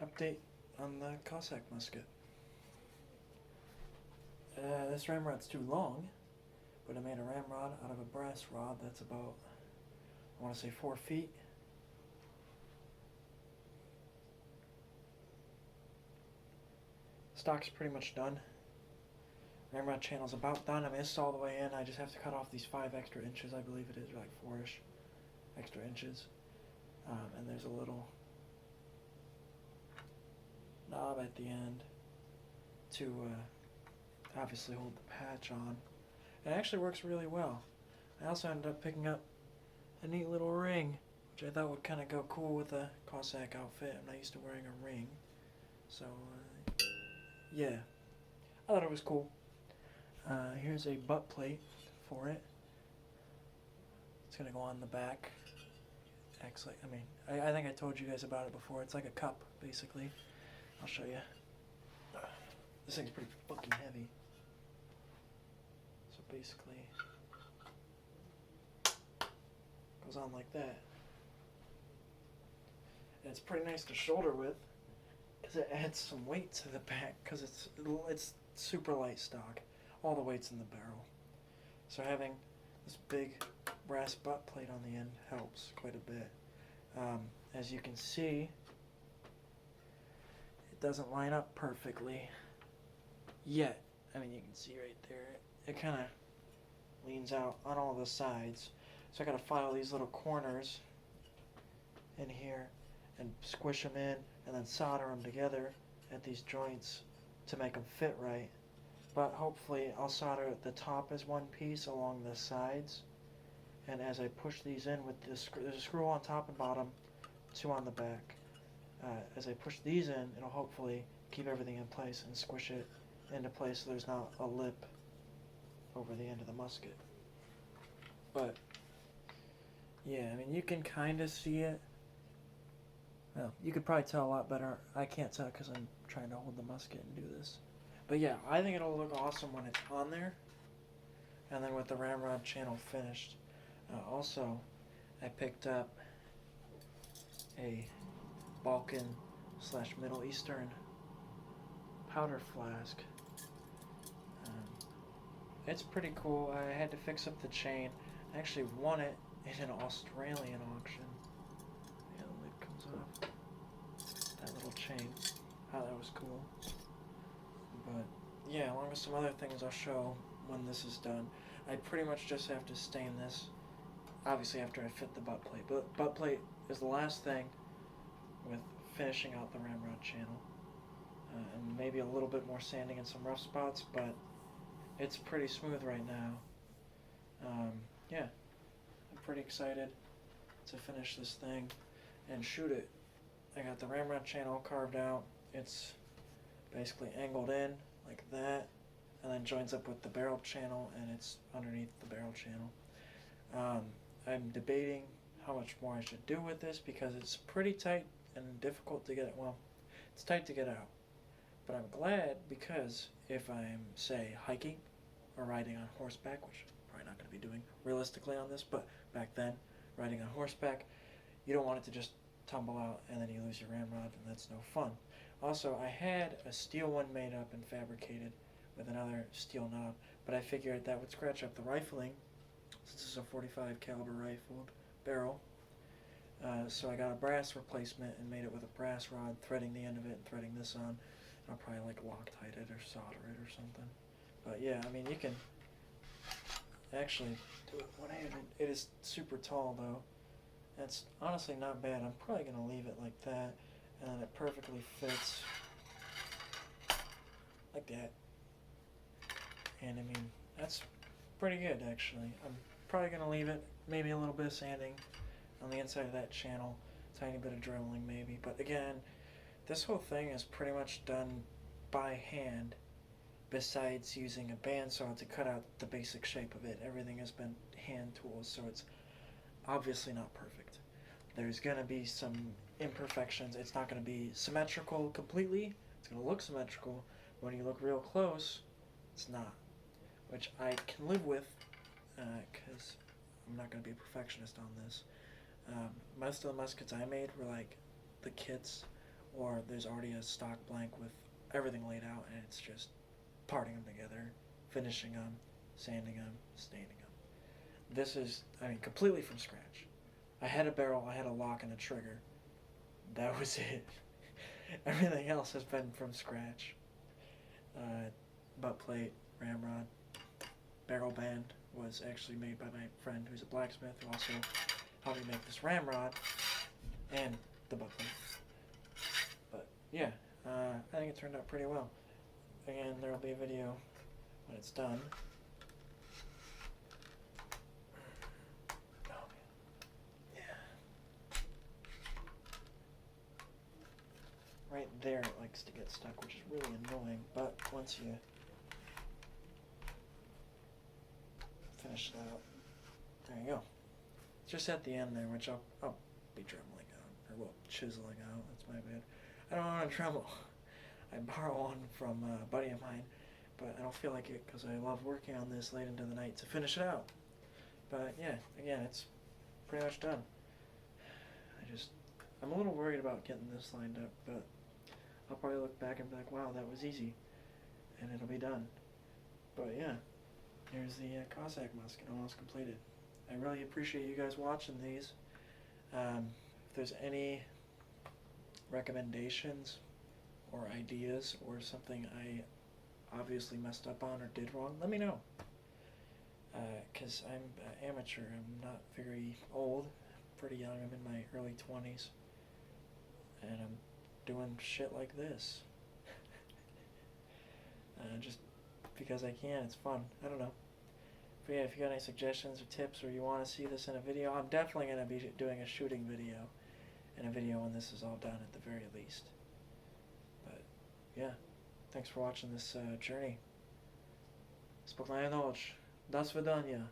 Update on the Cossack musket. This ramrod's too long, but I made a ramrod out of a brass rod that's about, I want to say 4 feet. Stock's pretty much done. Ramrod channel's about done. I mean, it's all the way in. I just have to cut off these 5 extra inches, I believe it is, like 4-ish extra inches. And there's a little knob at the end to obviously hold the patch on. It actually works really well. I also ended up picking up a neat little ring, which I thought would kind of go cool with a Cossack outfit. I'm not used to wearing a ring, so yeah, I thought it was cool. Here's a butt plate for it. It's gonna go on the back. Acts like, I think I told you guys about it before. It's like a cup, basically. I'll show you. This thing's pretty fucking heavy. So basically, goes on like that. And it's pretty nice to shoulder with, because it adds some weight to the back, because it's super light stock. All the weight's in the barrel. So having this big brass butt plate on the end helps quite a bit. As you can see, it doesn't line up perfectly yet. I mean, you can see right there, it kind of leans out on all the sides. So I got to file these little corners in here and squish them in and then solder them together at these joints to make them fit right. But hopefully I'll solder the top as one piece along the sides, and as I push these in with this, there's a screw on top and bottom, 2 on the back. As I push these in, it'll hopefully keep everything in place and squish it into place so there's not a lip over the end of the musket. But yeah, I mean, you can kind of see it. Well, you could probably tell a lot better. I can't tell because I'm trying to hold the musket and do this. But yeah, I think it'll look awesome when it's on there, and then with the ramrod channel finished. Also, I picked up a Balkan/Middle Eastern powder flask. It's pretty cool. I had to fix up the chain. I actually won it in an Australian auction. Yeah, the lid comes off. That little chain. Oh, that was cool. But yeah, along with some other things I'll show when this is done. I pretty much just have to stain this, obviously after I fit the butt plate. But butt plate is the last thing with finishing out the ramrod channel. And maybe a little bit more sanding in some rough spots, but it's pretty smooth right now. Yeah, I'm pretty excited to finish this thing and shoot it. I got the ramrod channel carved out. It's basically angled in like that, and then joins up with the barrel channel, and it's underneath the barrel channel. I'm debating how much more I should do with this because it's pretty tight and difficult to get it. Well, it's tight to get out, but I'm glad because if I'm, say, hiking or riding on horseback, which I'm probably not going to be doing realistically on this, but back then, riding on horseback, you don't want it to just tumble out and then you lose your ramrod, and that's no fun. Also, I had a steel one made up and fabricated with another steel knob, but I figured that would scratch up the rifling, since this is a 45 caliber rifled barrel. So I got a brass replacement and made it with a brass rod, threading the end of it and threading this on. I'll probably like Loctite it or solder it or something. But yeah, I mean, you can actually do it one-handed. It is super tall though. It's honestly not bad. I'm probably going to leave it like that, and then it perfectly fits like that. And I mean, that's pretty good actually. I'm probably going to leave it, maybe a little bit of sanding on the inside of that channel, tiny bit of drilling maybe. But again, this whole thing is pretty much done by hand, besides using a bandsaw to cut out the basic shape of it. Everything has been hand tools, so it's obviously not perfect. There's going to be some imperfections. It's not going to be symmetrical completely. It's going to look symmetrical. When you look real close, it's not, which I can live with because I'm not going to be a perfectionist on this. Most of the muskets I made were like the kits or there's already a stock blank with everything laid out, and it's just parting them together, finishing them, sanding them, staining them. This is, I mean, completely from scratch. I had a barrel, I had a lock and a trigger. That was it. Everything else has been from scratch. Butt plate, ramrod, barrel band was actually made by my friend who's a blacksmith who also helped me make this ramrod and the butt plate. But yeah, I think it turned out pretty well. Again, there will be a video when it's done. Oh, man. Yeah. Right there it likes to get stuck, which is really annoying, but once you finish it out, there you go. It's just at the end there, which I'll be dremeling out, or well, chiseling out, that's my bad. I don't want to Dremel. I borrow one from a buddy of mine, but I don't feel like it because I love working on this late into the night to finish it out. But yeah, again, it's pretty much done. I'm a little worried about getting this lined up, but I'll probably look back and be like, wow, that was easy, and it'll be done. But yeah, here's the Cossack musket almost completed. I really appreciate you guys watching these. If there's any recommendations or ideas or something I obviously messed up on or did wrong, let me know. Because I'm an amateur. I'm not very old. I'm pretty young. I'm in my early 20s. And I'm doing shit like this. Just because I can. It's fun. I don't know. But yeah, if you got any suggestions or tips or you want to see this in a video, I'm definitely going to be doing a shooting video and a video when this is all done at the very least. But yeah, thanks for watching this journey. Spokojnej noc. Do свидания.